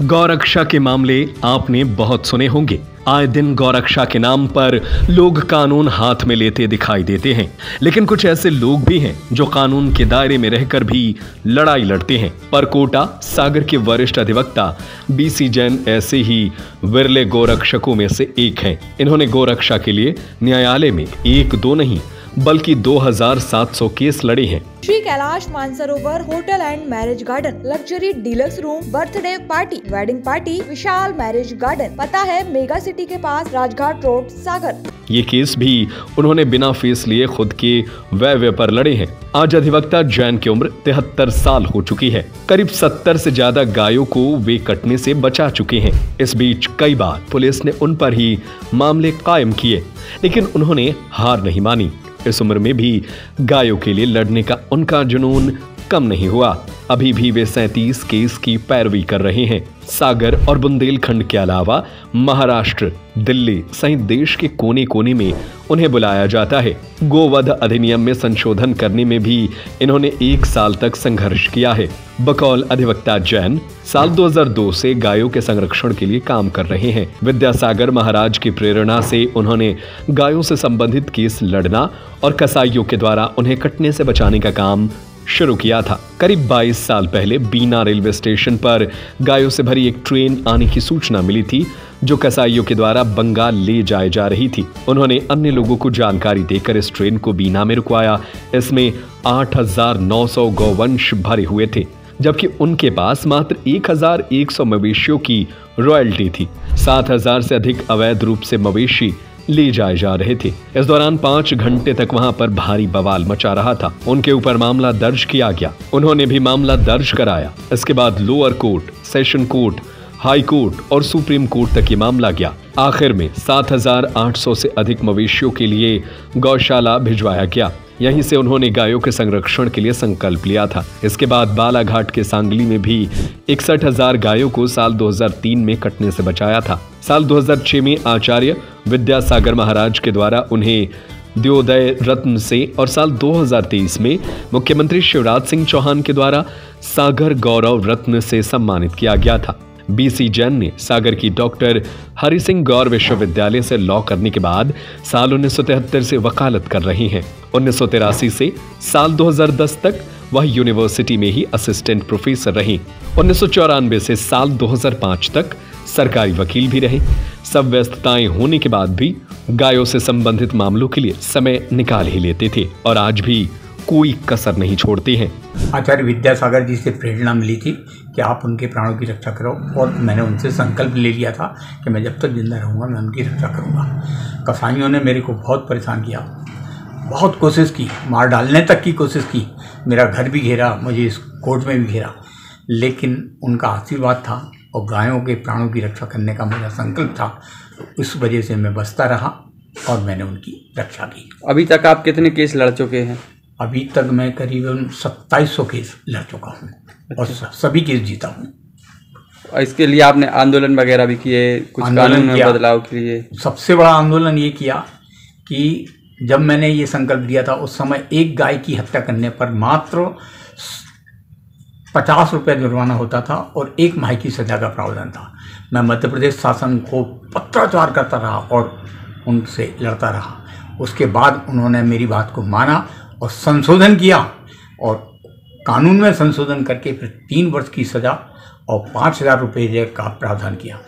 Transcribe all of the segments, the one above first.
गौरक्षा के मामले आपने बहुत सुने होंगे। आए दिन गौरक्षा के नाम पर लोग कानून हाथ में लेते दिखाई देते हैं, लेकिन कुछ ऐसे लोग भी हैं जो कानून के दायरे में रहकर भी लड़ाई लड़ते हैं। परकोटा सागर के वरिष्ठ अधिवक्ता बीसी जैन ऐसे ही विरले गोरक्षकों में से एक हैं। इन्होंने गोरक्षा के लिए न्यायालय में 1-2 नहीं बल्कि 2700 केस लड़े हैं। Shri Kailash Mansarovar hotel and marriage garden, luxury deluxe room, birthday party, wedding party, Vishal marriage garden. पता है मेगा सिटी के पास, राजघाट रोड, सागर। ये केस भी उन्होंने बिना फीस लिए खुद के व्यय पर लड़े हैं। आज अधिवक्ता जैन की उम्र 73 साल हो चुकी है। करीब 70 से ज्यादा गायों को वे कटने से बचा चुके हैं। इस बीच कई बार पुलिस ने उन पर ही मामले कायम किए, लेकिन उन्होंने हार नहीं मानी। इस उम्र में भी गायों के लिए लड़ने का उनका जुनून कम नहीं हुआ। अभी भी वे 37 केस की पैरवी कर रहे हैं। सागर और बुंदेलखंड के अलावा महाराष्ट्र, दिल्ली सहित देश के कोने कोने में उन्हें बुलाया जाता है। गोवध अधिनियम में संशोधन करने में भी इन्होंने 1 साल तक संघर्ष किया है। बकौल अधिवक्ता जैन साल 2002 से गायों के संरक्षण के लिए काम कर रहे हैं। विद्यासागर महाराज की प्रेरणा से उन्होंने गायों से संबंधित केस लड़ना और कसाईयों के द्वारा उन्हें कटने से बचाने का काम शुरू किया था। करीब 22 साल पहले बीना रेलवे स्टेशन पर गायों से भरी एक ट्रेन आने की सूचना मिली थी, जो कसाईयों के द्वारा बंगाल ले जाए जा रही थी। उन्होंने अन्य लोगों को जानकारी देकर इस ट्रेन को बीना में रुकवाया। इसमें 8,900 गौवंश भरे हुए थे, जबकि उनके पास मात्र 1,100 मवेशियों की रॉयल्टी थी। 7,000 से अधिक अवैध रूप से मवेशी ले जाए जा रहे थे। इस दौरान 5 घंटे तक वहां पर भारी बवाल मचा रहा था। उनके ऊपर मामला दर्ज किया गया। उन्होंने भी मामला दर्ज कराया। इसके बाद lower court, session court, high court और सुप्रीम कोर्ट तक ये मामला गया। आखिर में 7,800 से अधिक मवेशियों के लिए गौशाला भिजवाया गया। यहीं से उन्होंने गायों के संरक्षण के लिए संकल्प लिया था। इसके बाद बालाघाट के सांगली में भी 61,000 गायों को साल 2003 में कटने से बचाया था। साल 2006 में आचार्य विद्यासागर महाराज के द्वारा उन्हें द्योदय रत्न से और साल 2023 में मुख्यमंत्री शिवराज सिंह चौहान के द्वारा सागर गौरव रत्न से सम्मानित किया गया था। बीसी जैन ने सागर की डॉक्टर हरि सिंह गौर विश्वविद्यालय से लॉ करने के बाद साल 1973 से वकालत कर रही हैं। 1983 से साल 2010 तक वह यूनिवर्सिटी में ही असिस्टेंट प्रोफेसर रही। 1994 से साल 2005 तक सरकारी वकील भी रहे। सब व्यस्तताएं होने के बाद भी गायों से संबंधित मामलों के लिए समय निकाल ही लेते थे और आज भी कोई कसर नहीं छोड़ते हैं। आचार्य विद्यासागर जी से प्रेरणा मिली थी कि आप उनके प्राणों की रक्षा करो, और मैंने उनसे संकल्प ले लिया था कि मैं जब तक जिंदा रहूँगा मैं उनकी रक्षा करूँगा। कसाईयों ने मेरे को बहुत परेशान किया, बहुत कोशिश की, मार डालने तक की कोशिश की। मेरा घर भी घेरा, मुझे इस कोर्ट में भी घेरा, लेकिन उनका आशीर्वाद था और गायों के प्राणों की रक्षा करने का मेरा संकल्प था। इस वजह से मैं बचता रहा और मैंने उनकी रक्षा की। अभी तक आप कितने केस लड़ चुके हैं? अभी तक मैं करीबन 2700 केस लड़ चुका हूँ और सभी केस जीता हूँ। इसके लिए आपने आंदोलन वगैरह भी किए, कुछ कानून में बदलाव के लिए? सबसे बड़ा आंदोलन ये किया कि जब मैंने ये संकल्प लिया था उस समय एक गाय की हत्या करने पर मात्र 50 रुपये जुर्माना होता था और 1 माह की सजा का प्रावधान था। मैं मध्य प्रदेश शासन को पत्राचार करता रहा और उनसे लड़ता रहा। उसके बाद उन्होंने मेरी बात को माना और संशोधन किया और कानून में संशोधन करके फिर 3 वर्ष की सजा और 5,000 रुपये जेल का प्रावधान किया।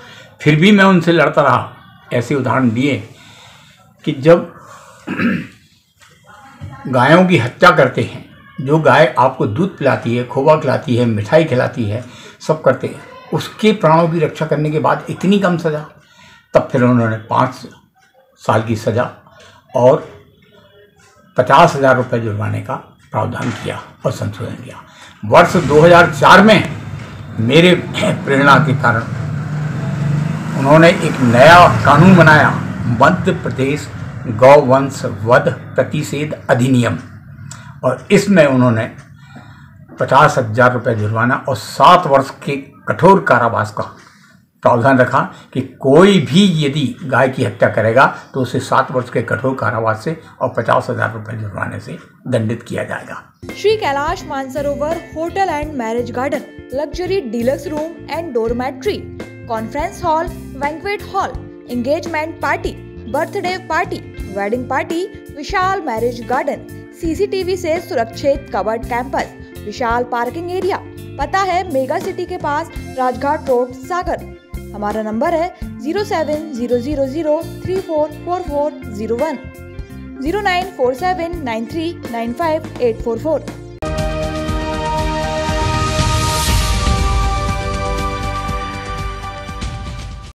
फिर भी मैं उनसे लड़ता रहा। ऐसे उदाहरण दिए कि जब गायों की हत्या करते हैं, जो गाय आपको दूध पिलाती है, खोवा खिलाती है, मिठाई खिलाती है, सब करते हैं, उसके प्राणों की रक्षा करने के बाद इतनी कम सज़ा। तब फिर उन्होंने 5 साल की सज़ा और 50,000 रुपये जुर्माने का प्रावधान किया और संशोधन किया। वर्ष 2004 में मेरे प्रेरणा के कारण उन्होंने एक नया कानून बनाया, मध्य प्रदेश गौवंश वध प्रतिषेध अधिनियम, और इसमें उन्होंने 50,000 रुपये जुर्माना और 7 वर्ष के कठोर कारावास का प्रावधान रखा कि कोई भी यदि गाय की हत्या करेगा तो उसे 7 वर्ष के कठोर कारावास से और 50,000 रुपए जुर्माने से दंडित किया जाएगा। Shri Kailash Mansarovar hotel and marriage garden, luxury deluxe room and dormitory, conference hall, banquet hall, engagement party, birthday party, wedding party, Vishal marriage garden, CCTV से सुरक्षित कवर्ड कैंपस, विशाल पार्किंग एरिया। पता है मेगा सिटी के पास, राजघाट रोड, सागर। हमारा नंबर है 0700034440 094793958444।